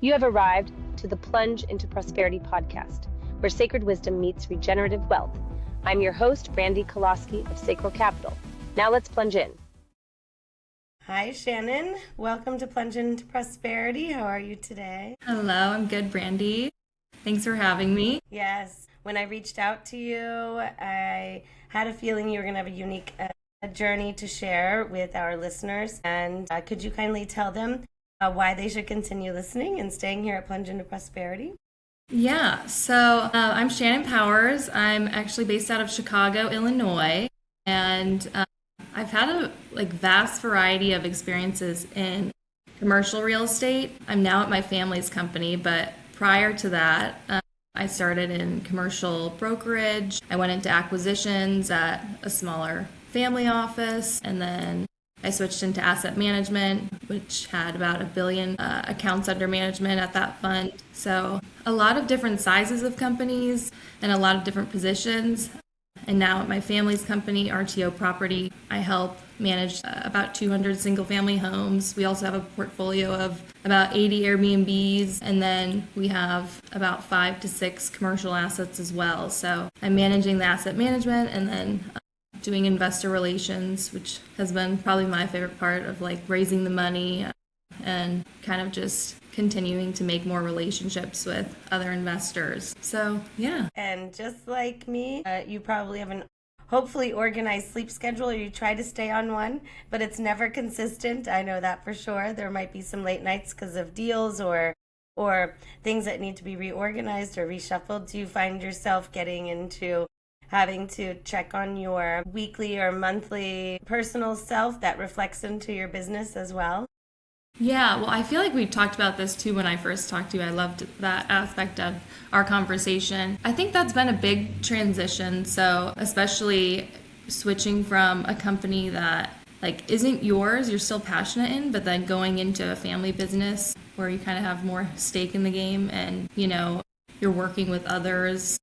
You have arrived to the Plunge Into Prosperity podcast, where sacred wisdom meets regenerative wealth. I'm your host, Brandi Kolosky of Sacral Capital. Now let's plunge in. Hi, Shannon. Welcome to Plunge Into Prosperity. How are you today? Hello, I'm good, Brandi. Thanks for having me. Yes. When I reached out to you, I had a feeling you were going to have a unique journey to share with our listeners. And could you kindly tell them why they should continue listening and staying here at Plunge Into Prosperity? Yeah, so I'm Shannon Powers. I'm actually based out of Chicago, Illinois, and I've had a vast variety of experiences in commercial real estate. I'm now at my family's company, but prior to that, I started in commercial brokerage. I went into acquisitions at a smaller family office, and then I switched into asset management, which had about $1 billion accounts under management at that fund. So a lot of different sizes of companies and a lot of different positions. And now at my family's company, RTO Property, I help manage about 200 single-family homes. We also have a portfolio of about 80 Airbnbs, and then we have about 5 to 6 commercial assets as well. So I'm managing the asset management and then doing investor relations, which has been probably my favorite part of raising the money and kind of just continuing to make more relationships with other investors. So, yeah. And just like me, you probably have an hopefully organized sleep schedule, or you try to stay on one, but it's never consistent. I know that for sure. There might be some late nights because of deals or things that need to be reorganized or reshuffled. Do you find yourself getting into having to check on your weekly or monthly personal self that reflects into your business as well? Yeah, well, I feel like we talked about this too when I first talked to you. I loved that aspect of our conversation. I think that's been a big transition. So especially switching from a company that isn't yours, you're still passionate in, but then going into a family business where you kind of have more stake in the game and, you're working with others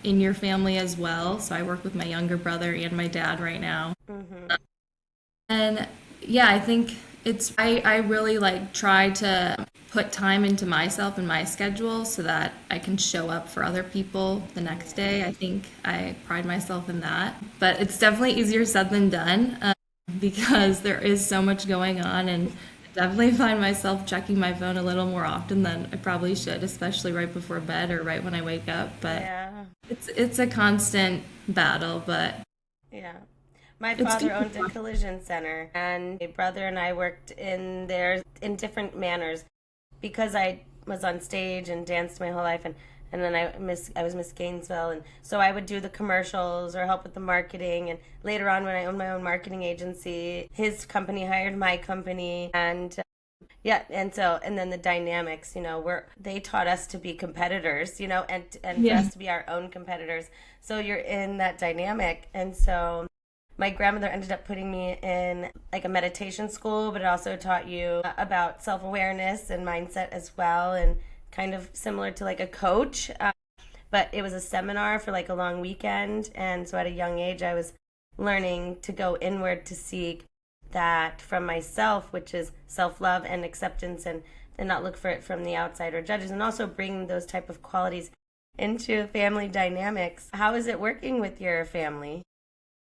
in your family as well. So I work with my younger brother and my dad right now. Mm-hmm. And yeah, I think I really try to put time into myself and my schedule so that I can show up for other people the next day. I think I pride myself in that, but it's definitely easier said than done because there is so much going on, and I definitely find myself checking my phone a little more often than I probably should, especially right before bed or right when I wake up. But yeah, it's a constant battle, but yeah. My father owned a collision center, and my brother and I worked in there in different manners because I was on stage and danced my whole life, and then I was Miss Gainesville, and so I would do the commercials or help with the marketing. And later on, when I owned my own marketing agency, his company hired my company, and and then the dynamics, they taught us to be competitors, and for us to be our own competitors. So you're in that dynamic, and so my grandmother ended up putting me in a meditation school, but it also taught you about self-awareness and mindset as well, and kind of similar to a coach. But it was a seminar for a long weekend. And so at a young age, I was learning to go inward to seek that from myself, which is self-love and acceptance, and not look for it from the outside or judges, and also bring those type of qualities into family dynamics. How is it working with your family?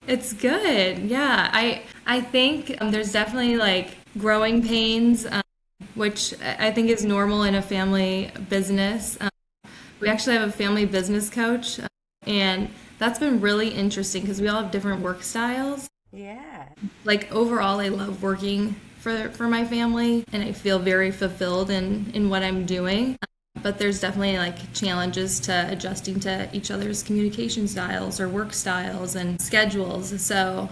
It's good. Yeah. I think there's definitely growing pains, which I think is normal in a family business. We actually have a family business coach, and that's been really interesting because we all have different work styles. Yeah. Overall, I love working for my family, and I feel very fulfilled in what I'm doing. But there's definitely challenges to adjusting to each other's communication styles or work styles and schedules. So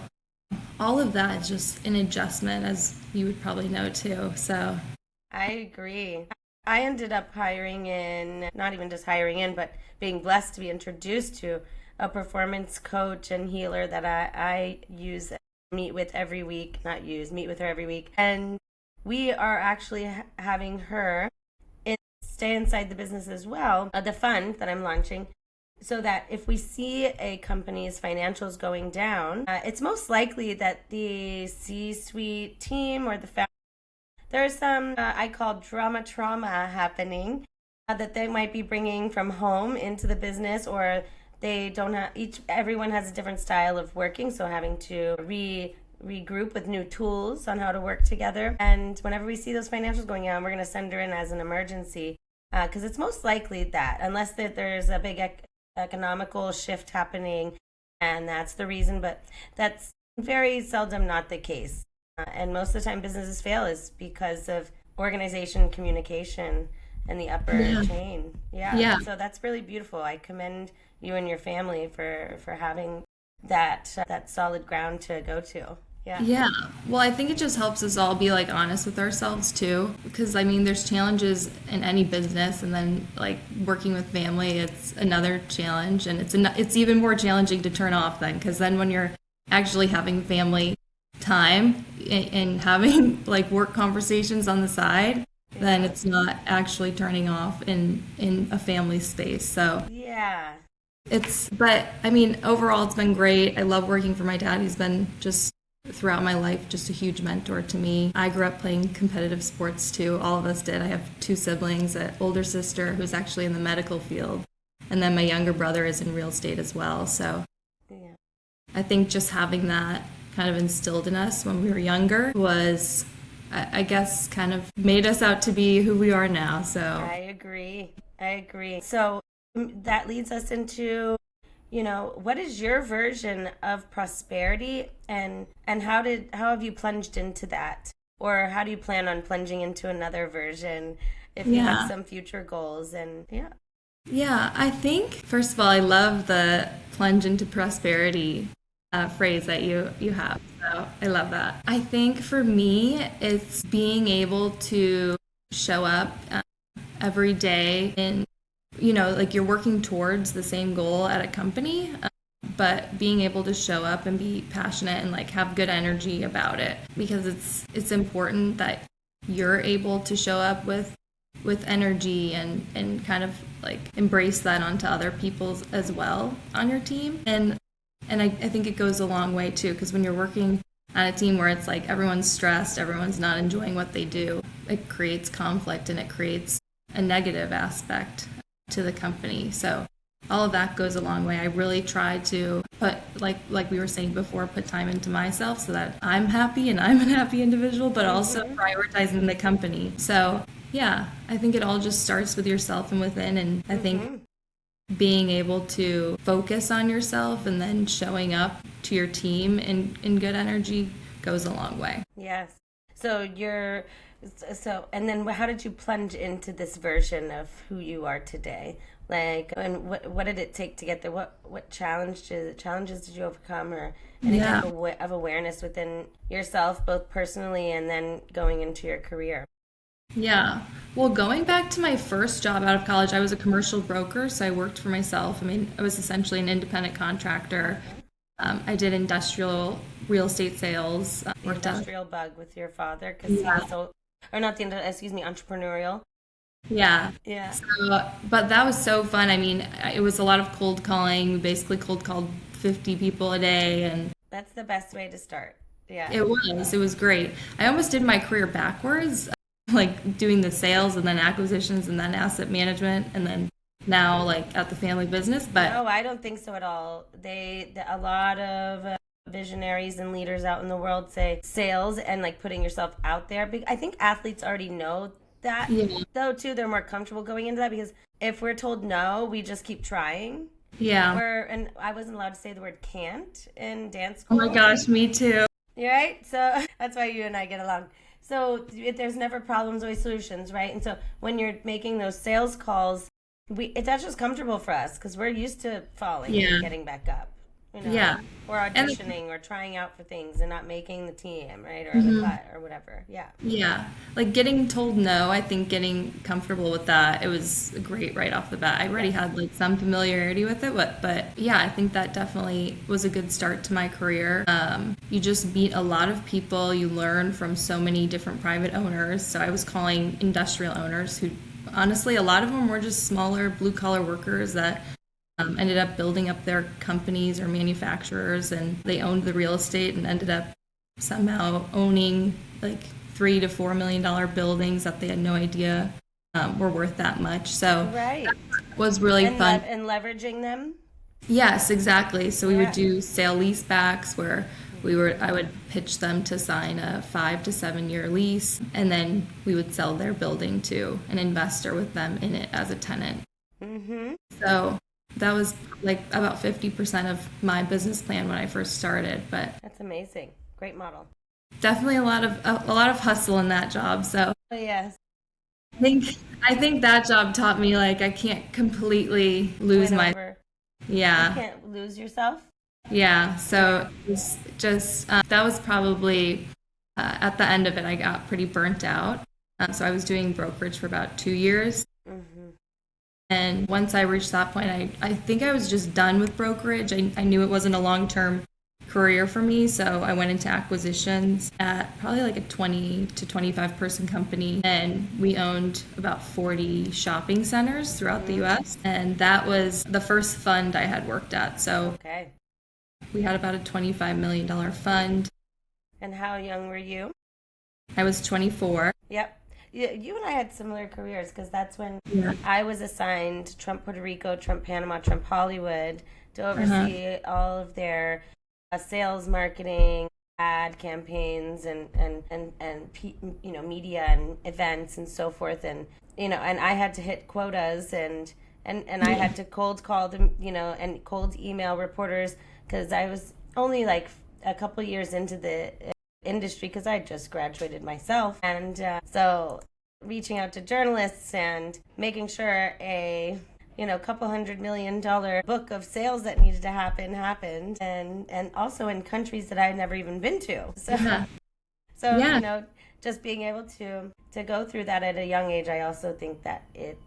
all of that is just an adjustment, as you would probably know too. So I agree. I ended up hiring in, not even just hiring in, but being blessed to be introduced to a performance coach and healer that I meet with her every week. And we are actually having her stay inside the business as well, the fund that I'm launching, so that if we see a company's financials going down, it's most likely that the C-suite team or the there's some I call drama trauma happening that they might be bringing from home into the business, or they don't have everyone has a different style of working, so having to regroup with new tools on how to work together. And whenever we see those financials going on, we're going to send her in as an emergency, because it's most likely that unless there's a big economical shift happening, and that's the reason, but that's very seldom not the case. And most of the time businesses fail is because of organization, communication, and the upper chain. Yeah. So that's really beautiful. I commend you and your family for having that solid ground to go to. Yeah. Well, I think it just helps us all be like honest with ourselves too, because I mean, there's challenges in any business, and then like working with family, it's another challenge, and it's even more challenging to turn off then, because then when you're actually having family time and having like work conversations on the side, then it's not actually turning off in a family space. So but I mean, overall it's been great. I love working for my dad. He's been just throughout my life just a huge mentor to me. I grew up playing competitive sports too. All of us did. I have 2 siblings, an older sister who's actually in the medical field, and then my younger brother is in real estate as well. So I think just having that kind of instilled in us when we were younger was, I guess, kind of made us out to be who we are now. So I agree. So that leads us into, what is your version of prosperity, and how have you plunged into that? Or how do you plan on plunging into another version if you have some future goals? And I think, first of all, I love the plunge into prosperity phrase that you have. So I love that. I think for me, it's being able to show up every day in, like you're working towards the same goal at a company, but being able to show up and be passionate and like have good energy about it, because it's important that you're able to show up with energy and kind of like embrace that onto other people as well on your team. And I think it goes a long way too, because when you're working on a team where it's like everyone's stressed, everyone's not enjoying what they do, it creates conflict and it creates a negative aspect to the company. So all of that goes a long way. I really try to put, like we were saying before, put time into myself so that I'm happy and I'm a happy individual, but also prioritizing the company. So I think it all just starts with yourself and within. And I think being able to focus on yourself and then showing up to your team in good energy goes a long way. Yes. So and then how did you plunge into this version of who you are today? Like, and what did it take to get there? What challenges did you overcome, or any type of awareness within yourself, both personally and then going into your career? Yeah. Well, going back to my first job out of college, I was a commercial broker, so I worked for myself. I mean, I was essentially an independent contractor. I did industrial real estate sales. Industrial bug with your father, because he was entrepreneurial. Yeah. So, but that was so fun. I mean, it was a lot of cold calling. We basically cold called 50 people a day, and that's the best way to start. Yeah. It was great. I almost did my career backwards, like doing the sales and then acquisitions and then asset management and then now like at the family business. But no, I don't think so at all. A lot of visionaries and leaders out in the world say sales and like putting yourself out there. I think athletes already know that, though, too. They're more comfortable going into that, because if we're told no, we just keep trying. And I wasn't allowed to say the word can't in dance school. Oh my gosh, me too. You're right? So that's why you and I get along. So there's never problems, always solutions, right? And so when you're making those sales calls, that's just comfortable for us, because we're used to falling and getting back up. Or auditioning or trying out for things and not making the team, right? Or the cut or whatever. Like getting told no, I think getting comfortable with that, it was great right off the bat. I already had like some familiarity with it, but I think that definitely was a good start to my career. You just meet a lot of people. You learn from so many different private owners. So I was calling industrial owners who, honestly, a lot of them were just smaller blue collar workers that ended up building up their companies or manufacturers, and they owned the real estate and ended up somehow owning like $3 to $4 million buildings that they had no idea were worth that much. So Right. that was really fun. And leveraging them. Yes, exactly. So we Yeah. would do sale-leasebacks where I would pitch them to sign a 5 to 7 year lease, and then we would sell their building to an investor with them in it as a tenant. Mm-hmm. So that was like about 50% of my business plan when I first started, but That's amazing. Great model. definitely a lot of hustle in that job. So Oh, yes. I think that job taught me like I can't completely lose Went my over. You yeah. can't lose yourself. Yeah, so it was just that was probably at the end of it, I got pretty burnt out. So I was doing brokerage for about 2 years. Mm-hmm. And once I reached that point, I think I was just done with brokerage. I knew it wasn't a long-term career for me, so I went into acquisitions at probably like a 20 to 25 person company, and we owned about 40 shopping centers throughout the US, and that was the first fund I had worked at. So Okay. we had about a $25 million fund. And how young were you? I was 24. Yep. You and I had similar careers because that's when Yeah. I was assigned Trump Puerto Rico, Trump Panama, Trump Hollywood to oversee all of their sales, marketing, ad campaigns, and media and events and so forth, and and I had to hit quotas and I had to cold call them, and cold email reporters because I was only like a couple years into the industry because I just graduated myself, and so reaching out to journalists and making sure a couple $100 million book of sales that needed to happened, and also in countries that I'd never even been to. So just being able to go through that at a young age, I also think that it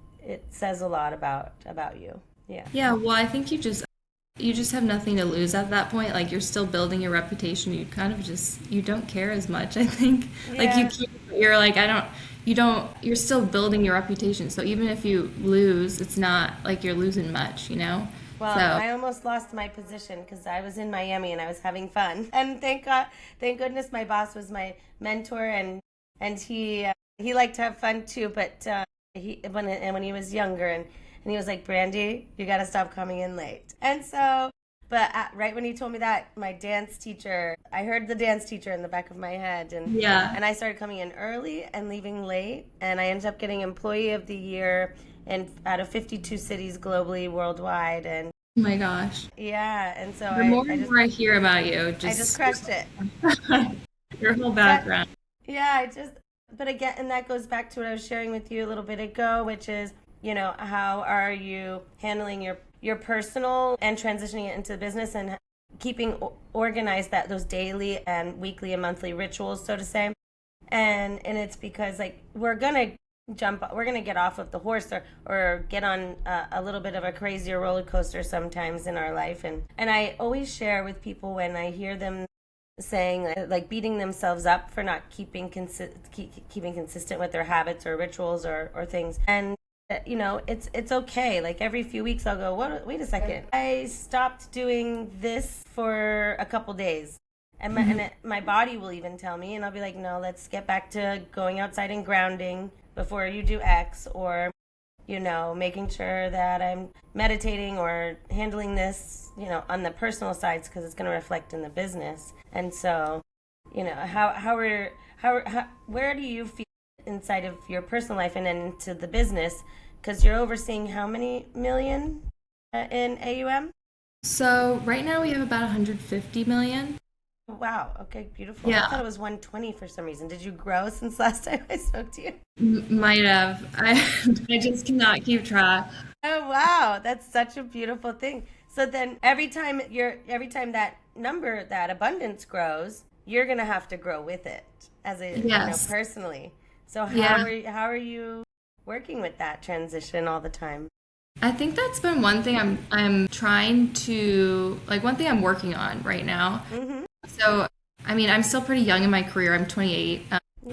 says a lot about you. Yeah. Well, I think you just have nothing to lose at that point. Like, you're still building your reputation. You kind of you don't care as much, I think. Yeah. You're still building your reputation. So even if you lose, it's not like you're losing much, Well, So I almost lost my position because I was in Miami and I was having fun. And thank goodness my boss was my mentor, and he liked to have fun too. But when he was younger, and he was like, Brandi, you got to stop coming in late. And so, but right when he told me that, my dance teacher, I heard the dance teacher in the back of my head, and I started coming in early and leaving late, and I ended up getting Employee of the Year out of 52 cities globally, worldwide, and oh my gosh. Yeah, and so the more I hear about you, I just crushed it. Your whole background. But again, and that goes back to what I was sharing with you a little bit ago, which is, how are you handling your personal and transitioning it into the business and keeping organized those daily and weekly and monthly rituals, so to say. And it's because we're gonna get off of the horse or get on a little bit of a crazier roller coaster sometimes in our life. And I always share with people when I hear them saying beating themselves up for not keeping consistent with their habits or rituals or things. And it's okay. Like every few weeks I'll go, wait a second. I stopped doing this for a couple days. And my body will even tell me, and I'll be like, no, let's get back to going outside and grounding before you do X, or, making sure that I'm meditating or handling this, on the personal sides, because it's going to reflect in the business. And so, where do you feel inside of your personal life and then into the business? Because you're overseeing how many million in AUM? So right now we have about 150 million. Wow. Okay. Beautiful. Yeah. I thought it was 120 for some reason. Did you grow since last time I spoke to you? Might have. I just cannot keep track. Oh, wow. That's such a beautiful thing. So then every time that abundance grows, you're going to have to grow with it personally. So how are you working with that transition all the time? I think that's been one thing I'm trying to, one thing I'm working on right now. Mm-hmm. So, I'm still pretty young in my career. I'm 28.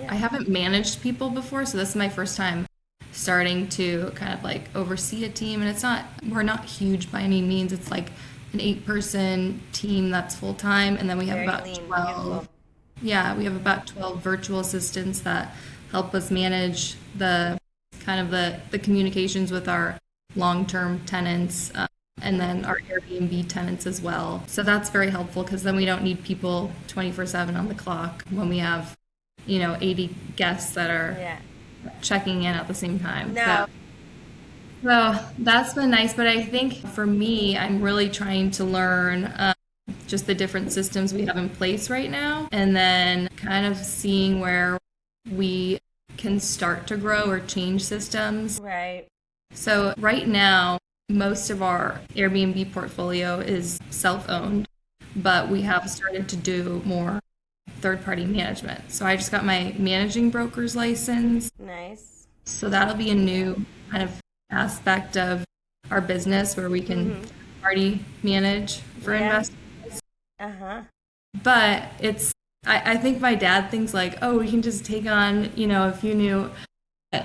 I haven't managed people before, so this is my first time starting to kind of oversee a team. And we're not huge by any means. It's like an 8-person team that's full time, and then we have Very about clean, 12. beautiful. Yeah, we have about 12 virtual assistants that help us manage the kind of the communications with our long-term tenants, and then our Airbnb tenants as well. So that's very helpful because then we don't need people 24/7 on the clock when we have, 80 guests that are checking in at the same time. No. So that's been nice, but I think for me, I'm really trying to learn just the different systems we have in place right now, and then kind of seeing where we can start to grow or change systems. Right. So right now, most of our Airbnb portfolio is self-owned, but we have started to do more third-party management. So I just got my managing broker's license. Nice. So that'll be a new kind of aspect of our business where we can party manage for investors. But I think my dad thinks like, oh, we can just take on, a few new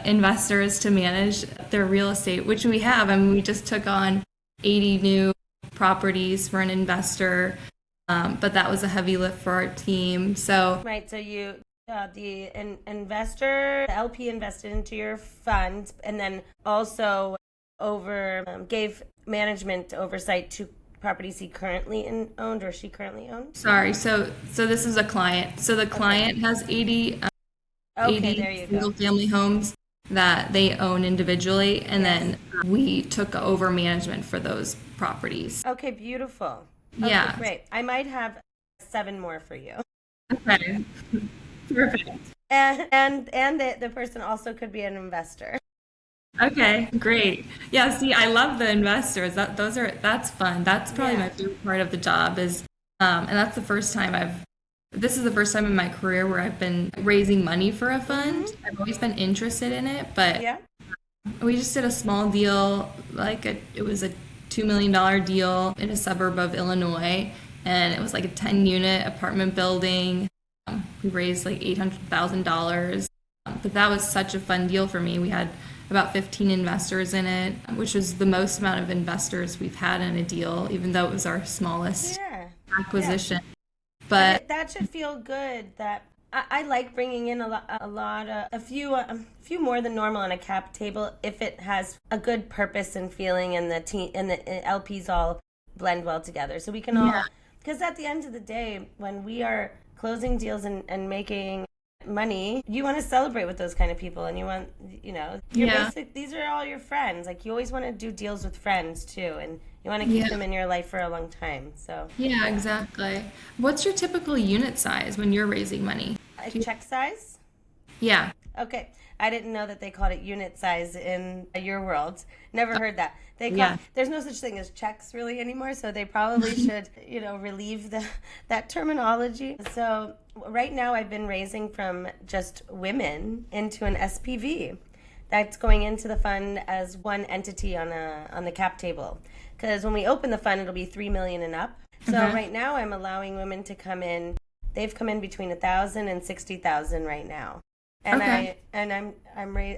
investors to manage their real estate, which we have. I mean, we just took on 80 new properties for an investor, but that was a heavy lift for our team. So right, so the investor, the LP invested into your fund, and then also gave management oversight to properties he currently owned or she currently owned. Sorry, so this is a client. So the client has 80 single family homes that they own individually, and then we took over management for those properties. Okay, beautiful. Yeah. Okay, great. I might have 7 more for you. Okay. Perfect. And the person also could be an investor. Okay, great. Yeah, see, I love the investors. That's fun. That's probably my favorite part of the job is, and that's the first time this is the first time in my career where I've been raising money for a fund. I've always been interested in it, but we just did a small deal, it was a $2 million deal in a suburb of Illinois, and it was like a 10-unit apartment building. We raised like $800,000, but that was such a fun deal for me. We had about 15 investors in it, which was the most amount of investors we've had in a deal, even though it was our smallest acquisition. But that should feel good. That I like bringing in a few more than normal on a cap table if it has a good purpose and feeling, and the team and the LPs all blend well together. So we can all, because at the end of the day, when we are closing deals and making money, you want to celebrate with those kind of people, and you want, these are all your friends. Like, you always want to do deals with friends too, and you want to keep them in your life for a long time. So exactly. What's your typical unit size when you're raising money? A check size? Yeah. Okay. I didn't know that they called it unit size in your world. Never heard that. There's no such thing as checks really anymore, so they probably should, relieve that terminology. So right now I've been raising from just women into an SPV. That's going into the fund as one entity on the cap table. Because when we open the fund, it'll be $3 million and up. So right now I'm allowing women to come in. They've come in between $1,000 and $60,000 right now. And I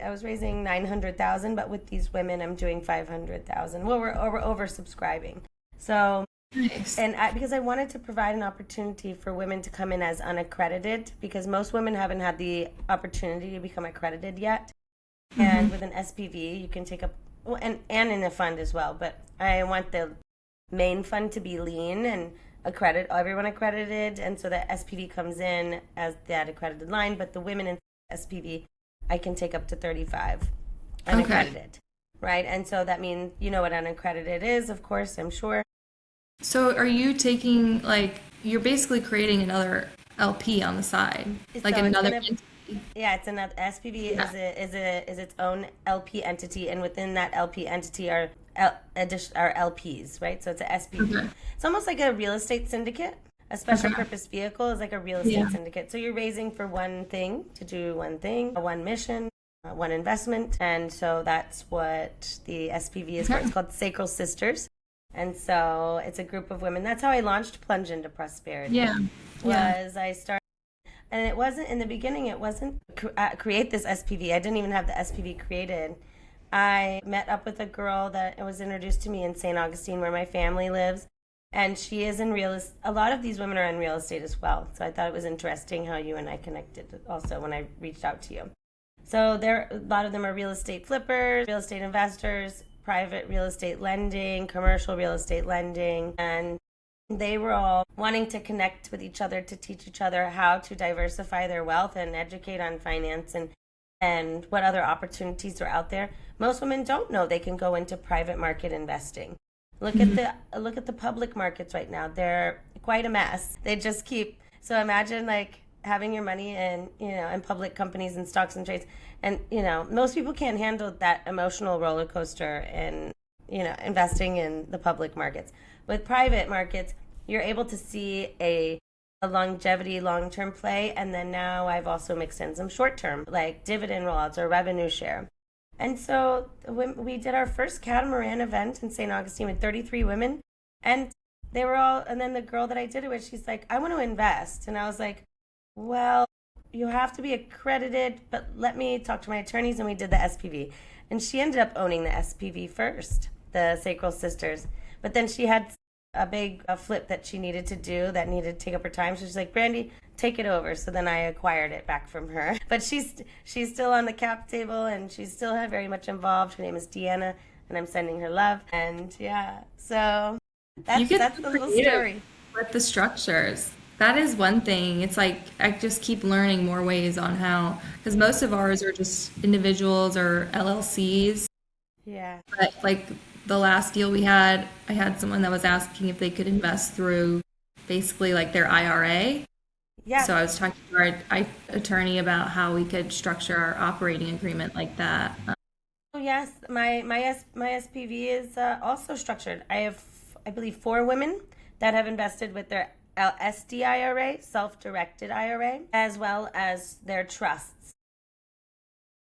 was raising $900,000, but with these women I'm doing $500,000. Well, we're oversubscribing. So nice. And because I wanted to provide an opportunity for women to come in as unaccredited, because most women haven't had the opportunity to become accredited yet. And with an SPV, you can take up, and in a fund as well. But I want the main fund to be lean and everyone accredited, and so that SPV comes in as that accredited line. But the women in SPV, I can take up to 35 unaccredited, right? And so that means, you know what unaccredited is, of course, I'm sure. So are you taking, you're basically creating another LP on the side, another entity? Yeah, it's another SPV is its own LP entity, and within that LP entity are LPs, right? So it's a SPV. It's almost like a real estate syndicate. A special purpose vehicle is like a real estate syndicate. So you're raising for one thing, to do one thing, one mission, one investment. And so that's what the SPV is for. It's called Sacral Sisters. And so it's a group of women. That's how I launched Plunge Into Prosperity. I started, and it wasn't, in the beginning, it wasn't create this SPV. I didn't even have the SPV created. I met up with a girl that was introduced to me in St. Augustine, where my family lives. And she is in real estate. A lot of these women are in real estate as well. So I thought it was interesting how you and I connected also when I reached out to you. So a lot of them are real estate flippers, real estate investors, private real estate lending, commercial real estate lending, and they were all wanting to connect with each other to teach each other how to diversify their wealth and educate on finance and what other opportunities are out there. Most women don't know they can go into private market investing. Look at the public markets right now. They're quite a mess. They just so imagine like having your money in public companies and stocks and trades, and most people can't handle that emotional roller coaster and investing in the public markets. With private markets, you're able to see a longevity, long-term play, and then now I've also mixed in some short-term, like dividend rollouts or revenue share. And so we did our first Catamaran event in St. Augustine with 33 women, and they were all, and then the girl that I did it with, she's like, I want to invest. And I was like, well, you have to be accredited, but let me talk to my attorneys, and we did the SPV. And she ended up owning the SPV first, the Sacral Sisters. But then she had a big flip that she needed to do that needed to take up her time. So she's like, Brandi, take it over. So then I acquired it back from her. But she's still on the cap table, and she's still very much involved. Her name is Deanna, and I'm sending her love. And yeah, so that's the little story. With the structures. That is one thing. It's like I just keep learning more ways on how, because most of ours are just individuals or LLCs. Yeah. But like the last deal we had, I had someone that was asking if they could invest through basically like their IRA. Yeah. So I was talking to our attorney about how we could structure our operating agreement like that. Oh yes, my SPV is also structured. I have, I believe, 4 women that have invested with their SDIRA, self-directed IRA, as well as their trusts.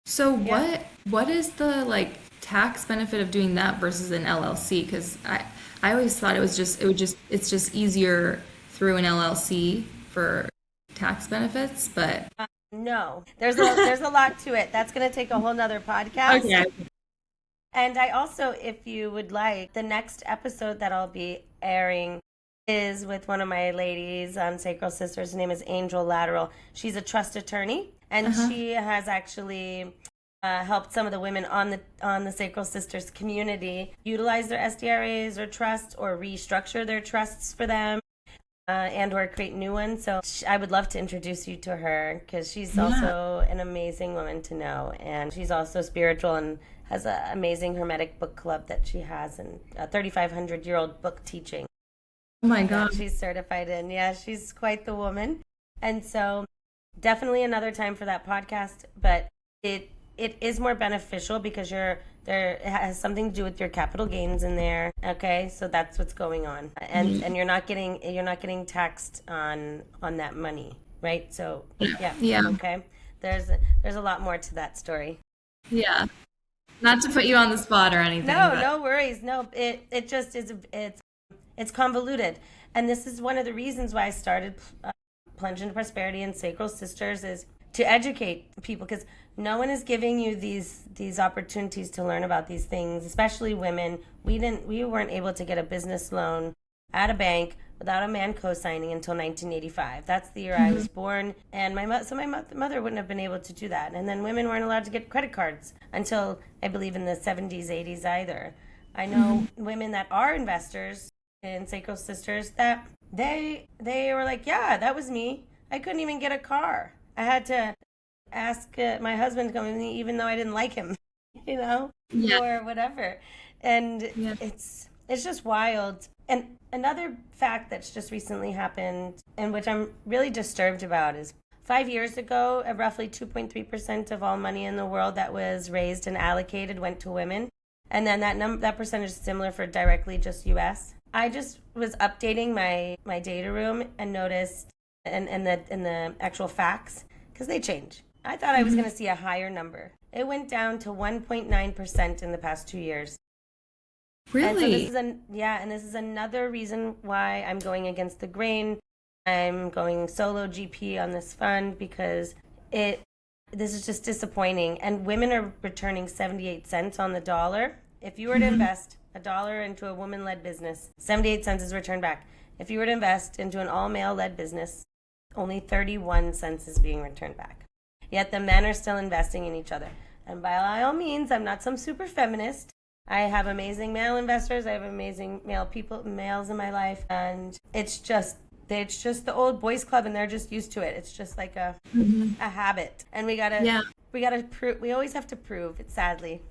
So what is the like tax benefit of doing that versus an LLC? Because I always thought it's just easier through an LLC for tax benefits, but no, there's a lot to it. That's going to take a whole nother podcast. Okay. And I also, if you would like, the next episode that I'll be airing is with one of my ladies on Sacral Sisters. Her name is Angel Lateral. She's a trust attorney, and she has actually helped some of the women on the Sacral Sisters community utilize their SDRAs or trusts, or restructure their trusts for them, and or create new ones. So I would love to introduce you to her, because she's also an amazing woman to know, and she's also spiritual and has an amazing Hermetic book club that she has, and a 3,500-year-old book teaching. Oh my God. She's certified in. Yeah, she's quite the woman. And so definitely another time for that podcast, but it is more beneficial because it has something to do with your capital gains in there. Okay? So that's what's going on. And you're not getting taxed on that money, right? So yeah. Okay. There's a lot more to that story. Yeah. Not to put you on the spot or anything. No worries. No, it just is. It's convoluted, and this is one of the reasons why I started Plunge Into Prosperity and Sacral Sisters, is to educate people, because no one is giving you these opportunities to learn about these things, especially women. We weren't able to get a business loan at a bank without a man co-signing until 1985. That's the year I was born, and my mother wouldn't have been able to do that. And then women weren't allowed to get credit cards until, I believe, in the 70s, 80s either. I know women that are investors in Sacral Sisters that they were like, yeah, that was me. I couldn't even get a car. I had to ask my husband to come with me, even though I didn't like him, or whatever. And it's just wild. And another fact that's just recently happened, and which I'm really disturbed about, is 5 years ago, roughly 2.3% of all money in the world that was raised and allocated went to women. And then that percentage is similar for directly just U.S. I just was updating my data room and noticed, and the actual facts, because they change. I thought I was going to see a higher number. It went down to 1.9% in the past 2 years. Really? And so this is another reason why I'm going against the grain. I'm going solo GP on this fund, because this is just disappointing. And women are returning 78 cents on the dollar. If you were to invest a dollar into a woman-led business, 78 cents is returned back. If you were to invest into an all-male-led business, only 31 cents is being returned back. Yet the men are still investing in each other. And by all means, I'm not some super feminist. I have amazing male investors. I have amazing males in my life. And it's just the old boys club, and they're just used to it. It's just like a habit. And we gotta prove, we always have to prove it, sadly.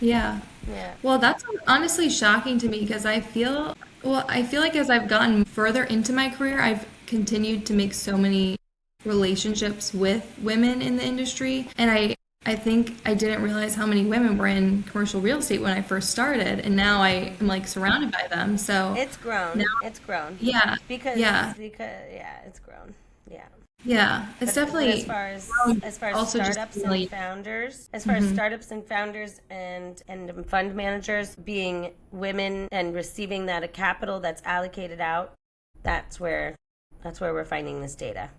Yeah. Well, that's honestly shocking to me because I feel like as I've gotten further into my career, I've continued to make so many relationships with women in the industry. And I think I didn't realize how many women were in commercial real estate when I first started, and now I am like surrounded by them. So it's grown. now, It's grown. yeah, Because yeah, it's grown. Yeah. yeah. It's But definitely as far as also just startups and really, founders, as far as startups and founders and fund managers being women and receiving that capital that's allocated out, that's where we're finding this data.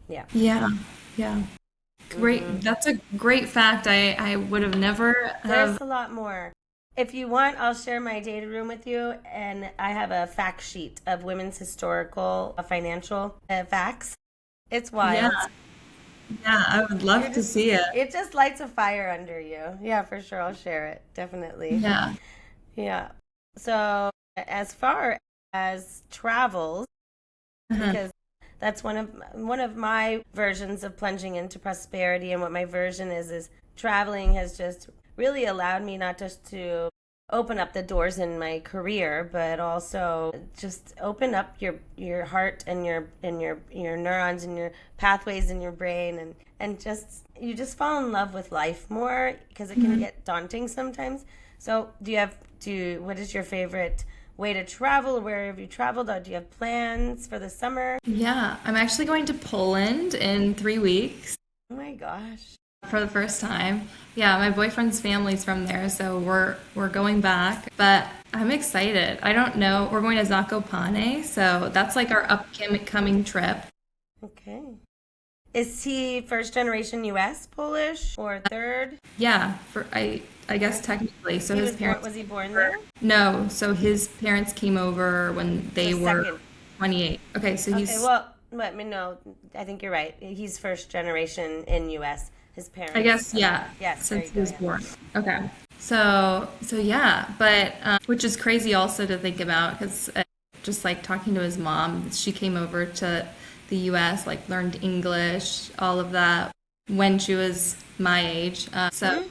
Yeah. yeah. Great. That's a great fact. I would have never There's have. a lot more. If you want, I'll share my data room with you, and I have a fact sheet of women's historical financial facts. It's wild. Yeah, yeah. I would love to see it. It just lights a fire under you. Yeah, for sure. I'll share it. Definitely. Yeah. Yeah. So as far as travels, Uh-huh. because that's one of my versions of plunging into prosperity, and what my version is traveling has just really allowed me not just to open up the doors in my career, but also just open up your heart and your neurons and your pathways in your brain, and just you just fall in love with life more, because it can get daunting sometimes. So what is your favorite way to travel? Where have you traveled? Or do you have plans for the summer? Yeah. I'm actually going to Poland in 3 weeks Oh my gosh. for the first time. Yeah, my boyfriend's family's from there, so we're going back. But I'm excited. I don't know. We're going to Zakopane, so that's like our upcoming trip. Okay. Is he first generation US Polish or third? Yeah, I guess technically. So his parents Was he born there? No, so his parents came over when they So were second. 28. Okay, so Okay, he's well, let me know. I think you're right. He's first generation in US. His parents. I guess, yeah, Yes, there since you he go. was Yeah. born. Okay. So yeah, but which is crazy also to think about because just like talking to his mom, she came over to the US, like learned English, all of that when she was my age. So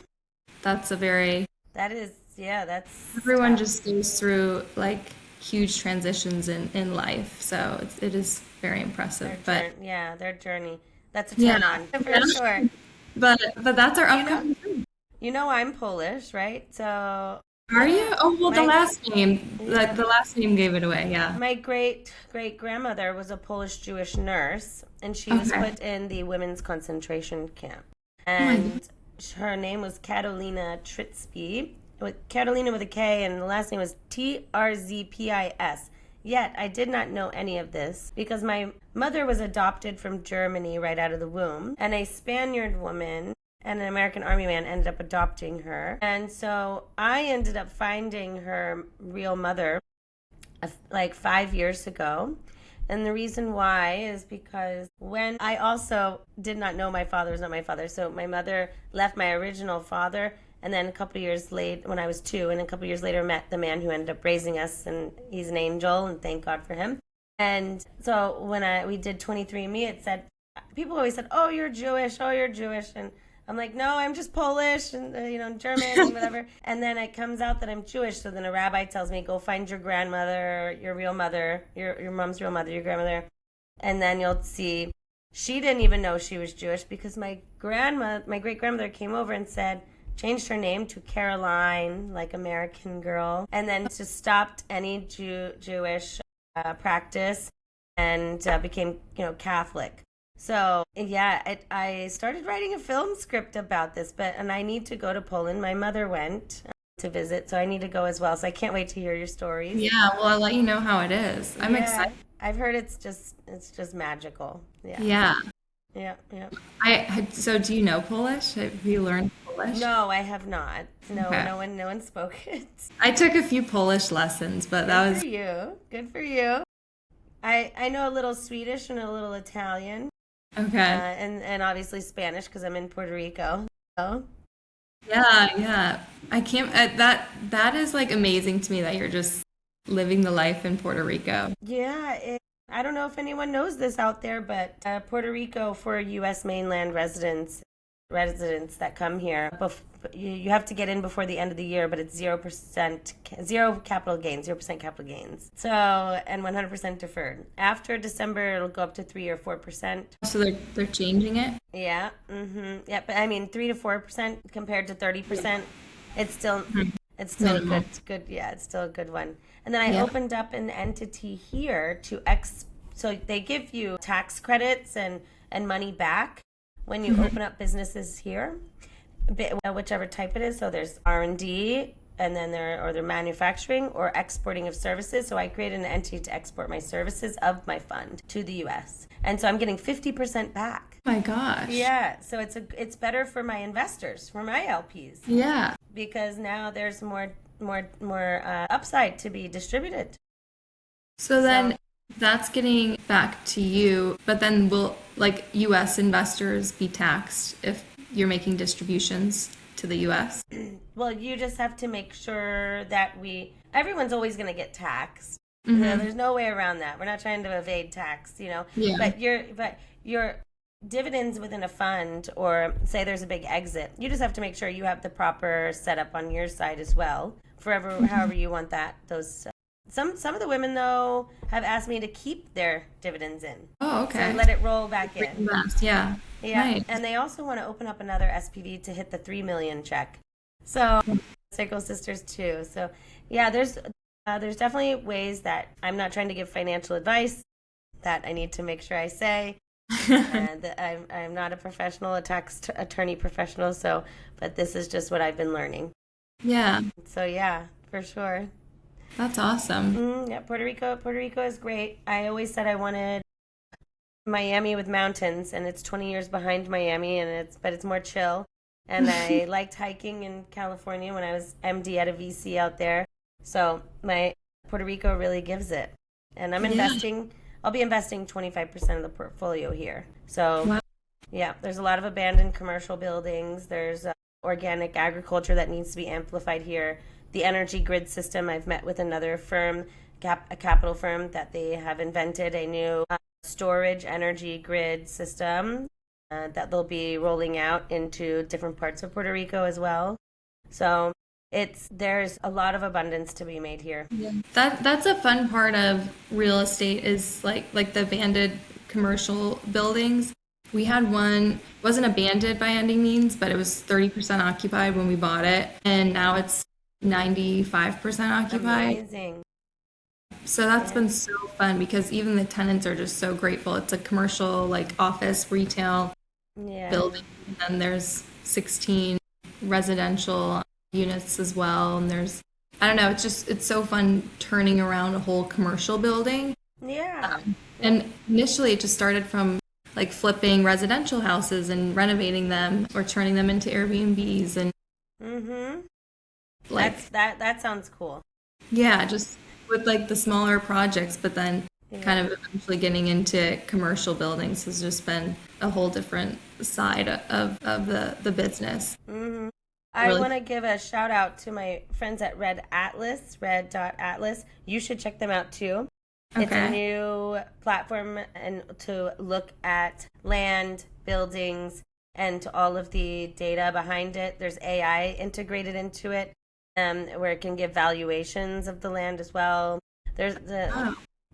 that's a very, That is, yeah, that's everyone tough. just goes through like huge transitions in life. So it is very impressive. But Their journey. That's a yeah, turn on for yeah. sure. But that's our You know, upcoming trip. I'm Polish, right? So Are you? Oh, well, the my last name, yeah, the last name gave it away. Yeah. my great great grandmother was a Polish Jewish nurse, and she was Okay. put in the women's concentration camp. Oh my God. And her name was Katalina Tritsky, with Catalina with a K, and the last name was Trzpis. Yet I did not know any of this because my mother was adopted from Germany right out of the womb, and a Spaniard woman and an American Army man ended up adopting her. And so I ended up finding her real mother like 5 years ago. And the reason why is because when I also did not know my father was not my father. So my mother left my original father, and then a couple of years later, when I was 2, and a couple of years later met the man who ended up raising us, and he's an angel, and thank God for him. And so when we did 23andMe, it said, people always said, oh, you're Jewish, and I'm like, no, I'm just Polish and German and whatever. And then it comes out that I'm Jewish. So then a rabbi tells me, go find your grandmother, your real mother, your mom's real mother, your grandmother. And then you'll see she didn't even know she was Jewish because my great grandmother came over and said, changed her name to Caroline, like American girl, and then just stopped any Jewish practice and became Catholic. So yeah, I started writing a film script about this, and I need to go to Poland. My mother went to visit, so I need to go as well. So I can't wait to hear your stories. Yeah, well, I'll let you know how it is. I'm Yeah, excited. I've heard it's just magical. Yeah, Yeah. yeah, yeah. So do you know Polish? Have you learned Polish? Polish? No, I have not. No, Okay. no one spoke it. I took a few Polish lessons, but that Good was for you. Good for you. I know a little Swedish and a little Italian, okay. and obviously Spanish because I'm in Puerto Rico. So, Yeah, yeah. I can't that is like amazing to me that you're just living the life in Puerto Rico. yeah, I don't know if anyone knows this out there, but Puerto Rico for U.S. mainland residents that come here, you have to get in before the end of the year, but it's 0%, zero capital gains, 0% capital gains. So, and 100% deferred. After December, it'll go up to 3 or 4%. So they're changing it? Yeah, yeah, but I mean 3 to 4% compared to 30%. It's still it's still a Minimal. good yeah, it's still a good one. And then I Yeah. opened up an entity here so they give you tax credits and money back when you open up businesses here, whichever type it is. So there's R&D, and then they're manufacturing or exporting of services. So I created an entity to export my services of my fund to the US. And so I'm getting 50% back. Oh my gosh. Yeah, so it's better for my investors, for my LPs, Yeah. because now there's more upside to be distributed. So then that's getting back to you, but then will like US investors be taxed if you're making distributions to the US? Well, you just have to make sure that everyone's always going to get taxed. You know, there's no way around that. We're not trying to evade tax, you know. Yeah. But your dividends within a fund, or say there's a big exit, you just have to make sure you have the proper setup on your side as well, however you want those. Some of the women though have asked me to keep their dividends in. Oh, okay. So let it roll back in. Invest, yeah. Yeah, Nice. and they also want to open up another SPV to hit the 3 million check. So Sacral Sisters too. So yeah, there's definitely ways that I'm not trying to give financial advice that I need to make sure I say. And that I'm not a tax attorney professional. So, but this is just what I've been learning. Yeah. So yeah, for sure. That's awesome. Yeah, Puerto Rico is great. I always said I wanted Miami with mountains, and it's 20 years behind Miami, but it's more chill. And I liked hiking in California when I was MD at a VC out there. So my Puerto Rico really gives it. And I'm investing. I'll be investing 25% of the portfolio here. So Wow. yeah, there's a lot of abandoned commercial buildings. There's organic agriculture that needs to be amplified here. The energy grid system, I've met with another firm, a capital firm, that they have invented a new storage energy grid system that they'll be rolling out into different parts of Puerto Rico as well. So there's a lot of abundance to be made here. Yeah. That's a fun part of real estate is like the abandoned commercial buildings. We had one, wasn't abandoned by any means, but it was 30% occupied when we bought it, and now it's 95% occupied. Amazing. So that's been so fun because even the tenants are just so grateful. It's a commercial, like office, retail building, and then there's 16 residential units as well. And I don't know, it's so fun turning around a whole commercial building. Yeah. And initially it just started from like flipping residential houses and renovating them or turning them into Airbnbs and like that sounds cool. yeah, just with like the smaller projects, but then kind of eventually getting into commercial buildings has just been a whole different side of the business. I Really? want to give a shout out to my friends at red.atlas. You should check them out too. It's a Okay. new platform and to look at land, buildings, and all of the data behind it. There's AI integrated into it, where it can give valuations of the land as well.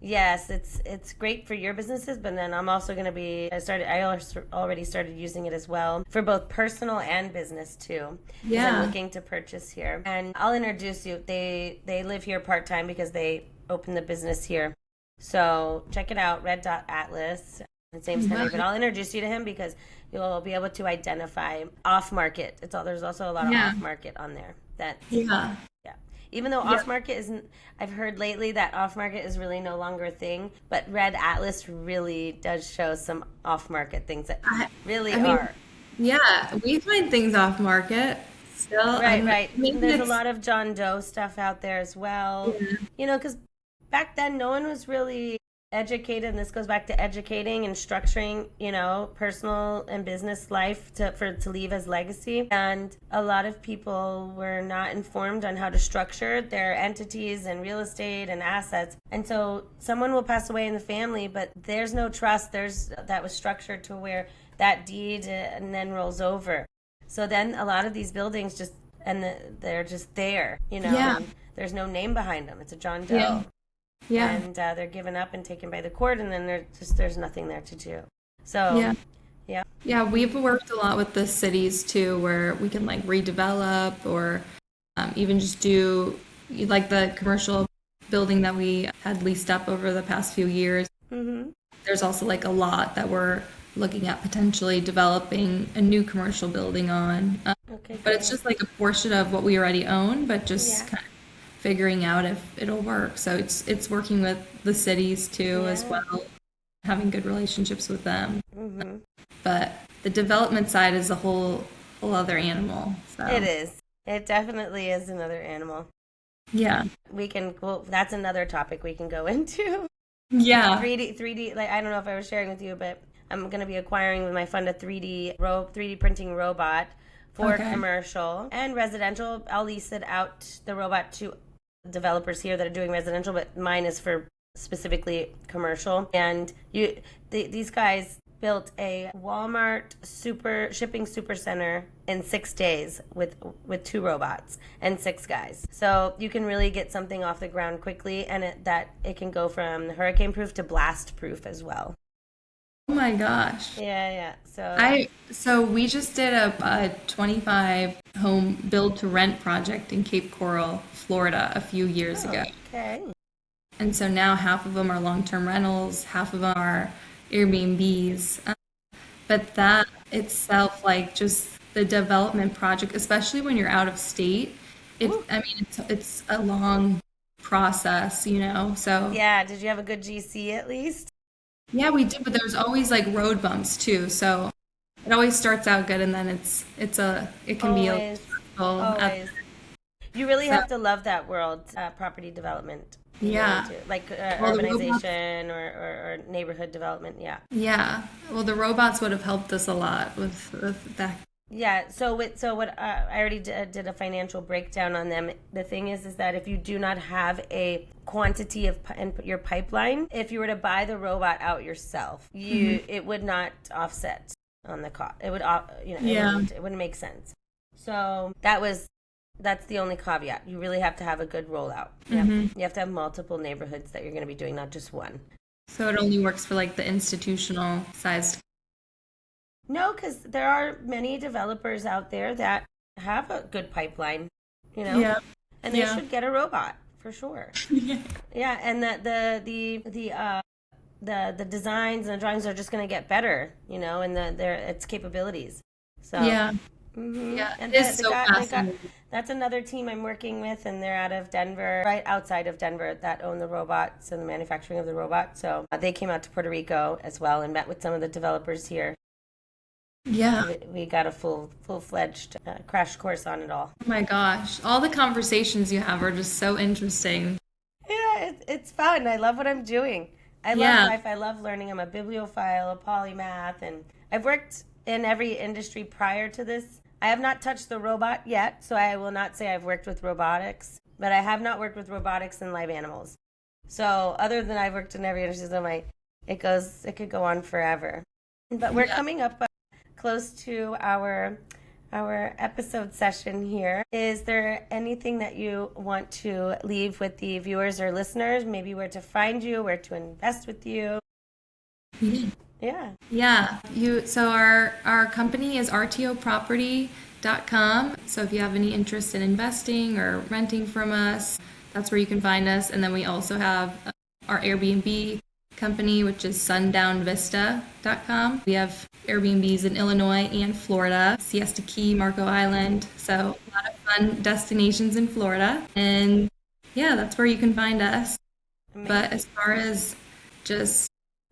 Yes, it's great for your businesses, but then I'm also going to already started using it as well for both personal and business too. 'Cause Yeah. I'm looking to purchase here, and I'll introduce you. They live here part time because they opened the business here. So check it out, red.atlas. His name's Henry, but I'll introduce you to him because you'll be able to identify off market. There's also a lot of off market on there. Yeah. Even though off market isn't, I've heard lately that off market is really no longer a thing, but Red Atlas really does show some off market things that really I mean, are. Yeah, we find things off market still. I Right, don't know. right. Maybe There's a it's lot of John Doe stuff out there as well. yeah, Because back then no one was really educated, and this goes back to educating and structuring, personal and business life to leave as legacy. And a lot of people were not informed on how to structure their entities and real estate and assets. And so someone will pass away in the family, but there's no trust. That was structured to where that deed and then rolls over. So then a lot of these buildings they're just there, yeah, and there's no name behind them. It's a John Doe. yeah, yeah, And they're given up and taken by the court, and then there's nothing there to do. So, yeah. yeah. Yeah, we've worked a lot with the cities too, where we can like redevelop or even just do like the commercial building that we had leased up over the past few years. Mm-hmm. There's also like a lot that we're looking at potentially developing a new commercial building on. Okay, But it's cool. just like a portion of what we already own, but just Yeah. kind of figuring out if it'll work. So it's working with the cities too as Yeah. well, having good relationships with them. Mm-hmm. But the development side is a whole other animal. It So is. It definitely is another animal. yeah. Well, that's another topic we can go into. Yeah. 3D, like, I don't know if I was sharing with you, but I'm going to be acquiring with my fund a 3D printing robot for Okay. commercial and residential. I'll lease it out, the robot, to developers here that are doing residential, but mine is for specifically commercial. And these guys built a Walmart shipping supercenter in 6 days with two robots and six guys. So you can really get something off the ground quickly, and it can go from hurricane proof to blast proof as well. Oh my gosh. Yeah, yeah. So we just did a 25 home build to rent project in Cape Coral, Florida a few years ago. Okay. And so now half of them are long-term rentals, half of them are Airbnbs. But that itself, like just the development project, especially when you're out of state, I mean, it's a long process, you know? So Yeah, did you have a good GC at least? yeah, we did, but there's always like road bumps too. So it always starts out good, and then it can be a little Always, stressful always. You really so have to love that world, property development. You really yeah. do. Like Well, the robots, urbanization or neighborhood development. Yeah. yeah. Well, the robots would have helped us a lot with that. Yeah. So what I already did a financial breakdown on them. The thing is that if you do not have a quantity in your pipeline, if you were to buy the robot out yourself, it would not offset on the cost. It would, Yeah. it wouldn't make sense. So that's the only caveat. You really have to have a good rollout. You have to have multiple neighborhoods that you're going to be doing, not just one. So it only works for like the institutional sized. No, because there are many developers out there that have a good pipeline, you know, Yeah. and they Yeah. should get a robot for sure. Yeah, and the designs and the drawings are just going to get better, and its capabilities. So Yeah. Yeah. and It is so fascinating. that's another team I'm working with, and they're out of Denver, right outside of Denver, that own the robots and the manufacturing of the robot. So they came out to Puerto Rico as well and met with some of the developers here. Yeah. We got a full-fledged crash course on it all. Oh my gosh. All the conversations you have are just so interesting. Yeah, it's fun. I love what I'm doing. I love Yeah. life. I love learning. I'm a bibliophile, a polymath, and I've worked in every industry prior to this. I have not touched the robot yet, so I will not say I've worked with robotics, but I have not worked with robotics and live animals. So other than I've worked in every industry, so it could go on forever. But we're Yeah. coming up close to our episode session here. Is there anything that you want to leave with the viewers or listeners? Maybe where to find you, where to invest with you? Yeah. Yeah. So our company is rtoproperty.com. So if you have any interest in investing or renting from us, that's where you can find us. And then we also have our Airbnb company, which is sundownvista.com. We have Airbnbs in Illinois and Florida, Siesta Key, Marco Island. So a lot of fun destinations in Florida. And yeah, that's where you can find us. Amazing. But as far as just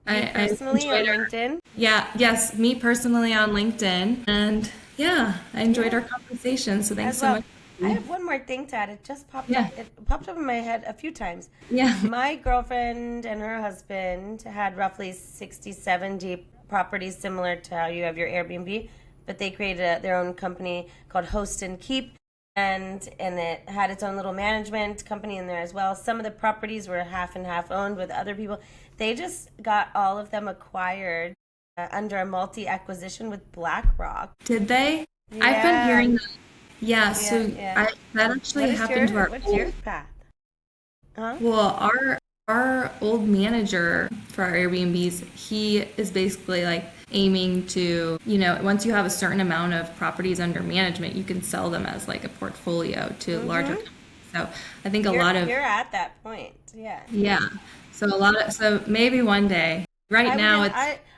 Personally on LinkedIn? Yeah, yes, me personally on LinkedIn. And yeah, I enjoyed our conversation. So thanks As so well. much. I have one more thing to add. It just popped Yeah. up. It popped up in my head a few times. Yeah. My girlfriend and her husband had roughly 60, 70 properties similar to how you have your Airbnb, but they created their own company called Host and Keep, and it had its own little management company in there as well. Some of the properties were half and half owned with other people. They just got all of them acquired under a multi-acquisition with BlackRock. Did they? Yeah. I've been hearing that. Yeah, so Yeah. that actually happened to our What's your path? Huh? Well, our old manager for our Airbnbs, he is basically like aiming to, once you have a certain amount of properties under management, you can sell them as like a portfolio to larger companies. So I think you're at that point. Yeah. Yeah. So maybe one day.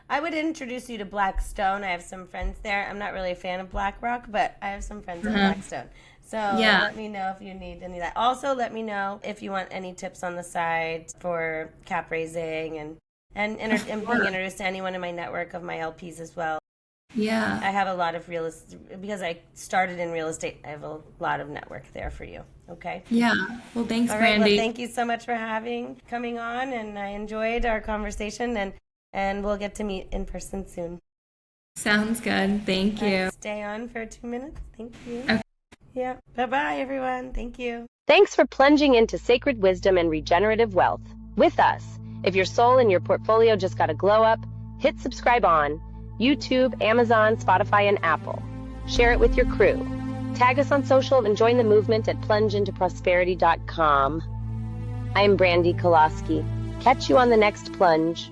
I would introduce you to Blackstone. I have some friends there. I'm not really a fan of BlackRock, but I have some friends in Blackstone. So let me know if you need any of that. Also, let me know if you want any tips on the side for cap raising and being introduced to anyone in my network of my LPs as well. Yeah. I have a lot of real estate, because I started in real estate. I have a lot of network there for you. Okay. Yeah. Well, thanks, All right. Brandi. Well, thank you so much for coming on, and I enjoyed our conversation, and we'll get to meet in person soon. Sounds good. Thank you. Stay on for 2 minutes. Thank you. Okay. Yeah. Bye-bye, everyone. Thank you. Thanks for plunging into sacred wisdom and regenerative wealth with us. If your soul and your portfolio just got a glow up, hit subscribe on YouTube, Amazon, Spotify, and Apple. Share it with your crew. Tag us on social and join the movement at plungeintoprosperity.com. I'm Brandi Kolosky. Catch you on the next plunge.